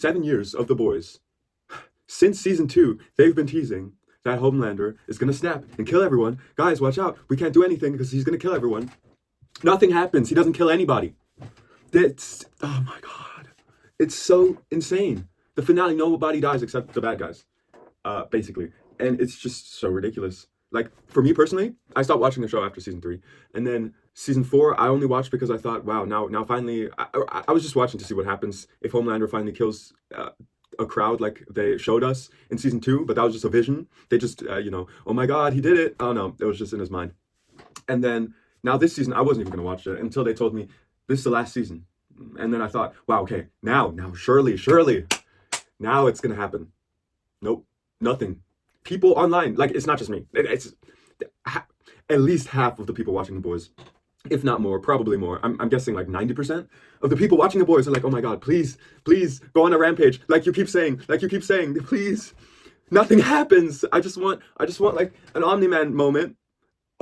7 years of The Boys, since season 2, they've been teasing that Homelander is gonna snap and kill everyone. Guys, watch out. We can't do anything because he's gonna kill everyone. Nothing happens. He doesn't kill anybody. That's, oh my God. It's so insane. The finale, nobody dies except the bad guys, basically. And it's just so ridiculous. Like, for me personally, I stopped watching the show after season 3. And then season 4, I only watched because I thought, wow, now finally, I was just watching to see what happens if Homelander finally kills a crowd like they showed us in season 2, but that was just a vision. They just, oh my God, he did it. Oh no, it was just in his mind. And then now this season, I wasn't even going to watch it until they told me this is the last season. And then I thought, wow, okay, now, surely, now it's going to happen. Nope, nothing. People online, like, it's not just me. It's at least half of the people watching The Boys, if not more, probably more. I'm guessing like 90% of the people watching The Boys are like, oh my God, please go on a rampage. Like you keep saying, please. Nothing happens. I just want like an Omni-Man moment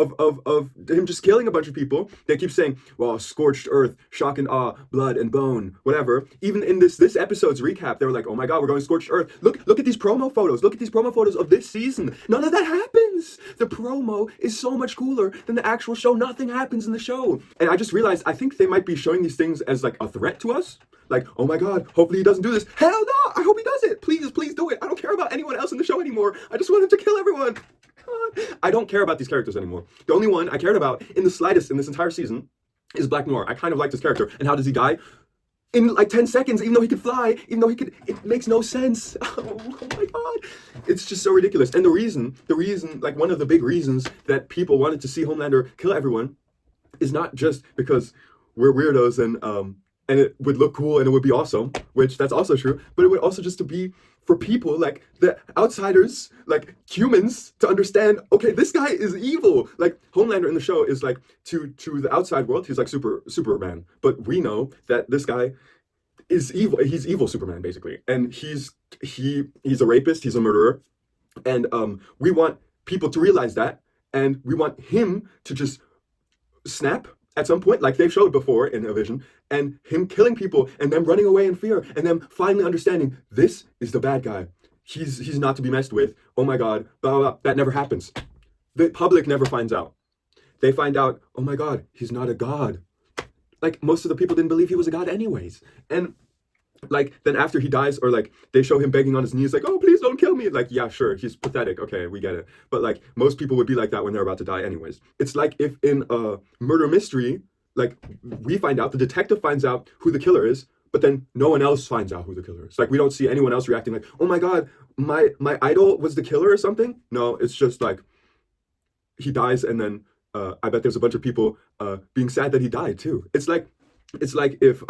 of him just killing a bunch of people. They keep saying, well, scorched earth, shock and awe, blood and bone, whatever. Even in this episode's recap, they were like, oh my God, we're going scorched earth. Look at these promo photos. Look at these promo photos of this season. None of that happens. The promo is so much cooler than the actual show. Nothing happens in the show. And I just realized, I think they might be showing these things as like a threat to us. Like, oh my God, hopefully he doesn't do this. Hell no, I hope he does it. Please do it. I don't care about anyone else in the show anymore. I just want him to kill everyone. I don't care about these characters anymore. The only one I cared about in the slightest in this entire season is Black Noir. I kind of like this character. And how does he die? In like 10 seconds, even though he could fly, it makes no sense. Oh my God. It's just so ridiculous. And the reason, like one of the big reasons that people wanted to see Homelander kill everyone is not just because we're weirdos and it would look cool and it would be awesome, which that's also true, but it would also just to be for people like the outsiders, like humans, to understand, okay, this guy is evil. Like Homelander in the show is like to the outside world, he's like Superman, but we know that this guy is evil. He's evil Superman basically, and he's a rapist, he's a murderer, and we want people to realize that, and we want him to just snap at some point, like they've showed before in a vision, and him killing people and them running away in fear and them finally understanding this is the bad guy. He's not to be messed with. Oh my God, blah, blah, blah. That never happens. The public never finds out. They find out, oh my God, he's not a god. Like most of the people didn't believe he was a god anyways. And like then after he dies, or like they show him begging on his knees like, oh please don't kill me, like yeah sure, he's pathetic, okay, we get it, but like most people would be like that when they're about to die anyways. It's like if in a murder mystery, like we find out, the detective finds out who the killer is, but then no one else finds out who the killer is. Like we don't see anyone else reacting like, oh my God, my idol was the killer or something. No, it's just like he dies, and then I bet there's a bunch of people being sad that he died too. It's like if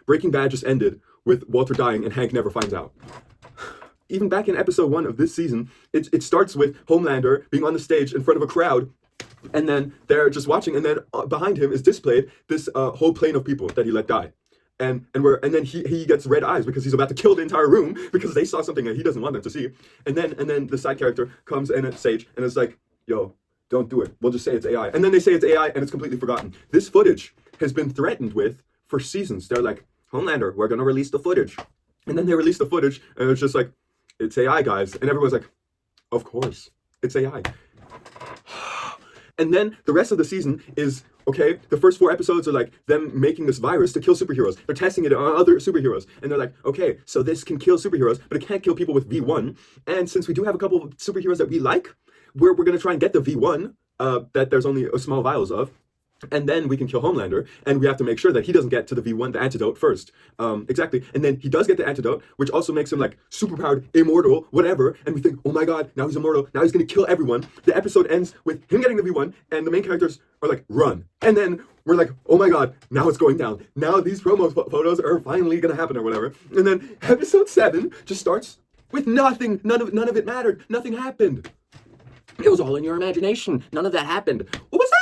Breaking Bad just ended with Walter dying and Hank never finds out. Even back in episode 1 of this season, it starts with Homelander being on the stage in front of a crowd, and then they're just watching, and then behind him is displayed this whole plane of people that he let die. And then he gets red eyes because he's about to kill the entire room because they saw something that he doesn't want them to see. And then the side character comes in at Sage and it's like, yo, don't do it. We'll just say it's AI. And then they say it's AI and it's completely forgotten. This footage has been threatened with for seasons. They're like, Homelander, we're going to release the footage. And then they release the footage and it's just like, it's AI, guys. And everyone's like, of course, it's AI. And then the rest of the season is, okay, the first 4 episodes are like them making this virus to kill superheroes. They're testing it on other superheroes. And they're like, okay, so this can kill superheroes, but it can't kill people with V1. And since we do have a couple of superheroes that we like, we're going to try and get the V1 that there's only a small vials of. And then we can kill Homelander, and we have to make sure that he doesn't get to the V1, the antidote, first. Exactly. And then he does get the antidote, which also makes him like superpowered, immortal, whatever. And we think, oh my God, now he's immortal. Now he's going to kill everyone. The episode ends with him getting the V1, and the main characters are like, run. And then we're like, oh my God, now it's going down. Now these promo photos are finally going to happen or whatever. And then episode 7 just starts with nothing. None of it mattered. Nothing happened. It was all in your imagination. None of that happened. What was that?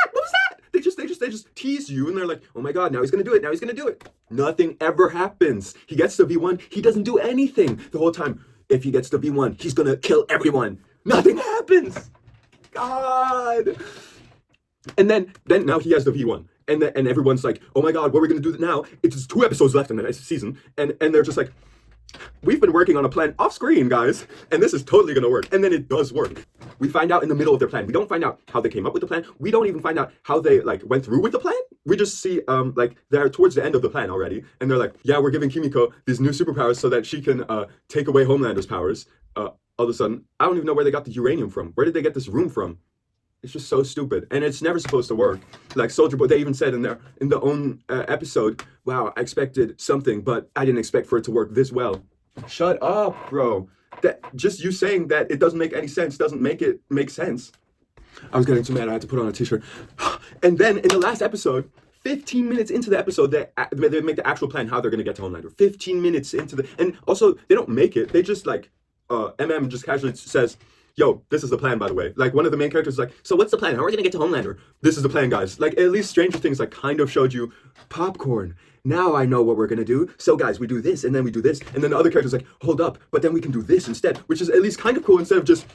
They just tease you, and they're like, oh my God, now he's gonna do it, now he's gonna do it. Nothing ever happens. He gets to V1, he doesn't do anything the whole time. If he gets to V1, he's gonna kill everyone. Nothing happens. God. And then now he has the V1. And everyone's like, oh my God, what are we gonna do now? It's just 2 episodes left in the next season. And they're just like, We've been working on a plan off screen, guys, and this is totally gonna work. And then it does work. We find out in the middle of their plan. We don't find out how they came up with the plan. We don't even find out how they like went through with the plan. We just see like they're towards the end of the plan already, and they're like, yeah, we're giving Kimiko these new superpowers so that she can take away Homelander's powers. All of a sudden, I don't even know where they got the uranium from. Where did they get this room from? It's just so stupid, and it's never supposed to work. Like Soldier Boy, they even said in their own episode, "Wow, I expected something, but I didn't expect for it to work this well." Shut up, bro. That just you saying that it doesn't make any sense doesn't make it make sense. I was getting so mad I had to put on a t-shirt. And then in the last episode, 15 minutes into the episode, they make the actual plan how they're gonna get to Homelander. 15 minutes into the, and also they don't make it. They just like, MM just casually says, "Yo, this is the plan, by the way." Like one of the main characters is like, "So what's the plan? How are we gonna get to Homelander?" This is the plan, guys. Like at least Stranger Things like kind of showed you popcorn. Now I know what we're gonna do. So guys, we do this and then we do this, and then the other character's like, "Hold up, but then we can do this instead," which is at least kind of cool instead of just,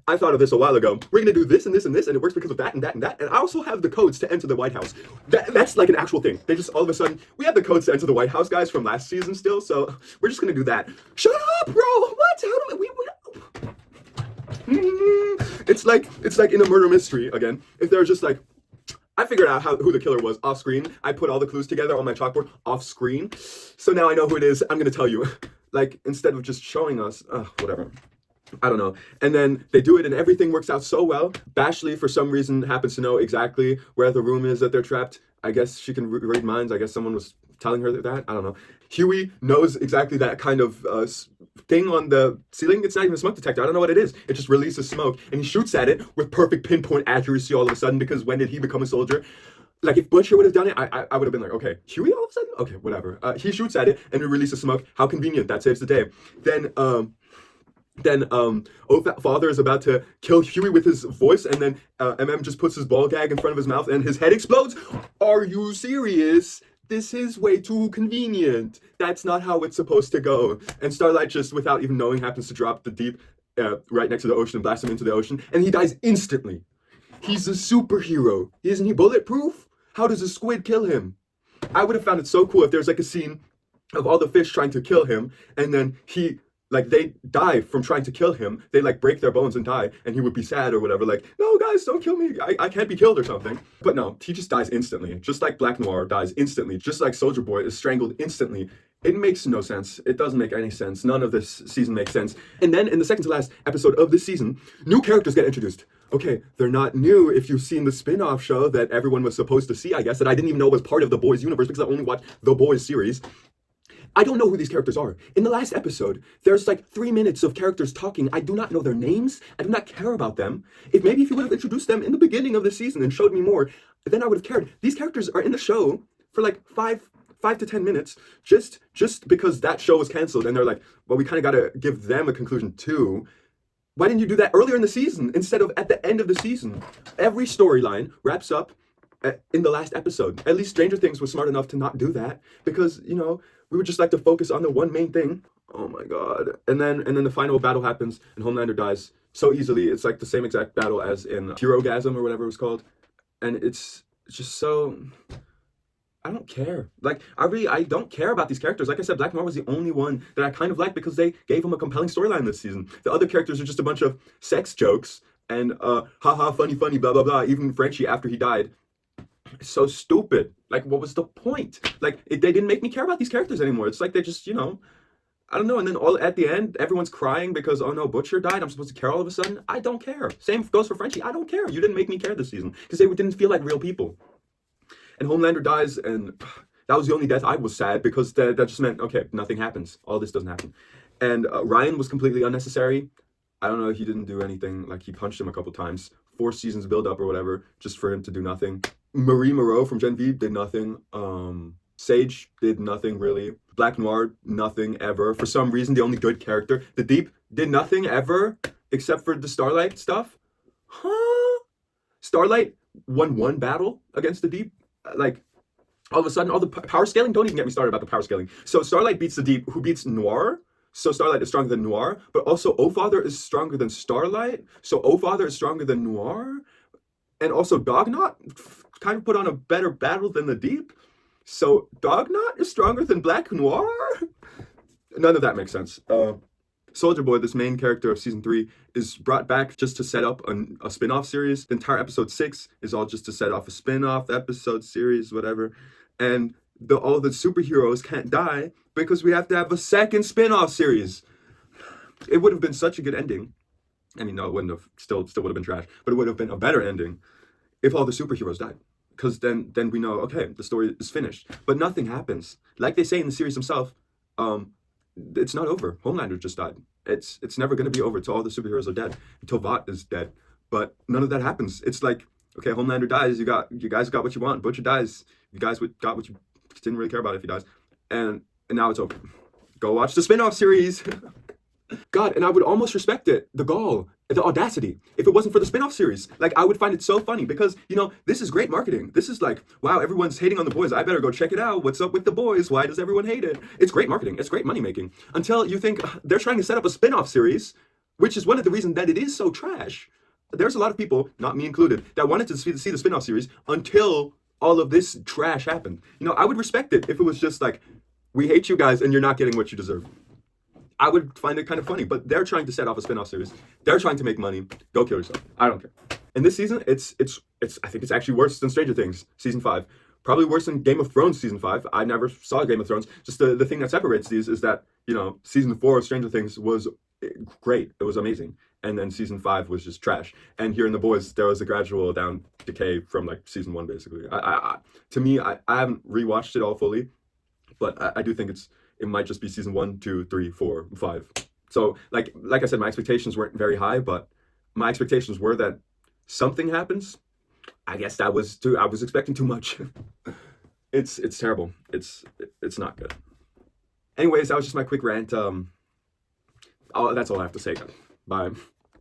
I thought of this a while ago. We're gonna do this and this and this, and it works because of that and that and that. And I also have the codes to enter the White House. That's like an actual thing. They just all of a sudden, we have the codes to enter the White House, guys, from last season still. So we're just gonna do that. Shut up, bro. What? How do we? It's like in a murder mystery again. If they're just like, I figured out who the killer was off screen. I put all the clues together on my chalkboard off screen. So now I know who it is. I'm gonna tell you. Like instead of just showing us, whatever. I don't know. And then they do it and everything works out so well. Bashley, for some reason, happens to know exactly where the room is that they're trapped. I guess she can read minds. I guess someone was telling her that. I don't know. Huey knows exactly that kind of thing on the ceiling. It's not even a smoke detector. I don't know what it is. It just releases smoke. And he shoots at it with perfect pinpoint accuracy all of a sudden, because when did he become a soldier? Like if Butcher would have done it, I would have been like, okay, Huey all of a sudden? Okay, whatever. He shoots at it and it releases smoke. How convenient. That saves the day. Then Father is about to kill Huey with his voice, and then MM just puts his ball gag in front of his mouth and his head explodes. Are you serious? This is way too convenient. That's not how it's supposed to go. And Starlight, just without even knowing, happens to drop the Deep right next to the ocean and blast him into the ocean, and he dies instantly. He's a superhero. Isn't he bulletproof? How does a squid kill him? I would have found it so cool if there's like a scene of all the fish trying to kill him, and then he, like, they die from trying to kill him. They like break their bones and die, and he would be sad or whatever, like, "No guys, don't kill me, I can't be killed," or something. But no, he just dies instantly, just like Black Noir dies instantly, just like Soldier Boy is strangled instantly. It makes no sense. It doesn't make any sense. None of this season makes sense. And then in the second to last episode of this season, new characters get introduced. Okay, they're not new if you've seen the spin-off show that everyone was supposed to see, I guess, that I didn't even know was part of the Boys universe because I only watched the Boys series. I don't know who these characters are. In the last episode, there's like 3 minutes of characters talking. I do not know their names. I do not care about them. If you would have introduced them in the beginning of the season and showed me more, then I would have cared. These characters are in the show for like 5 to 10 minutes, just because that show was canceled, and they're like, well, we kind of got to give them a conclusion too. Why didn't you do that earlier in the season instead of at the end of the season? Every storyline wraps up in the last episode. At least Stranger Things was smart enough to not do that, because, you know, we would just like to focus on the one main thing. Oh my god. And then the final battle happens and Homelander dies so easily. It's like the same exact battle as in Herogasm or whatever it was called. And it's just so, I don't care. Like, I don't care about these characters. Like I said, Black Noir was the only one that I kind of liked because they gave him a compelling storyline this season. The other characters are just a bunch of sex jokes and haha, funny, blah, blah, blah. Even Frenchie, after he died, it's so stupid. Like, what was the point? Like, they didn't make me care about these characters anymore. It's like they just, you know, I don't know. And then all at the end, everyone's crying because, oh no, Butcher died. I'm supposed to care all of a sudden. I don't care. Same goes for Frenchie. I don't care. You didn't make me care this season because they didn't feel like real people. And Homelander dies, and that was the only death I was sad, because that just meant, okay, nothing happens. All this doesn't happen. And Ryan was completely unnecessary. I don't know, he didn't do anything. Like, he punched him a couple times. 4 seasons build up or whatever, just for him to do nothing. Marie Moreau from Gen V did nothing. Sage did nothing, really. Black Noir, nothing ever. For some reason, the only good character. The Deep did nothing ever, except for the Starlight stuff. Huh? Starlight won 1 battle against the Deep. Like, all of a sudden, all the power scaling, don't even get me started about the power scaling. So Starlight beats the Deep, who beats Noir. So Starlight is stronger than Noir, but also O-Father is stronger than Starlight. So O-Father is stronger than Noir. And also Dognot kind of put on a better battle than the Deep. So Dognot is stronger than Black Noir. None of that makes sense. Soldier Boy, this main character of season 3, is brought back just to set up a spin-off series. The entire episode 6 is all just to set off a spin-off episode series, whatever. And all the superheroes can't die because we have to have a second spin-off series. It would have been such a good ending. I mean, no, it wouldn't have. Still would have been trash. But it would have been a better ending if all the superheroes died. Because then we know, okay, the story is finished. But nothing happens. Like they say in the series themselves, it's not over. Homelander just died. It's never going to be over until all the superheroes are dead, until Vought is dead. But none of that happens. It's like, okay, Homelander dies. You guys got what you want. Butcher dies. You guys got what you didn't really care about if he dies, and now it's over. Go watch the spin-off series. God, and I would almost respect it, the gall, the audacity, if it wasn't for the spin-off series. Like, I would find it so funny because, this is great marketing. This is like, wow, everyone's hating on The Boys. I better go check it out. What's up with The Boys? Why does everyone hate it? It's great marketing. It's great money making. Until you think they're trying to set up a spin-off series, which is one of the reasons that it is so trash. There's a lot of people, not me included, that wanted to see the spin-off series until all of this trash happened. I would respect it if it was just like, we hate you guys and you're not getting what you deserve. I would find it kind of funny, but they're trying to set off a spin-off series. They're trying to make money. Go kill yourself. I don't care. And this season, it's I think it's actually worse than Stranger Things season 5. Probably worse than Game of Thrones season 5. I never saw Game of Thrones. Just the thing that separates these is that, season 4 of Stranger Things was great. It was amazing. And then season 5 was just trash. And here in The Boys, there was a gradual down decay from like season 1, basically. To me, I haven't rewatched it all fully, but I do think it might just be season 1, 2, 3, 4, 5. So like I said, my expectations weren't very high, but my expectations were that something happens. I guess I was expecting too much. It's terrible. It's not good. Anyways, that was just my quick rant. That's all I have to say. Bye.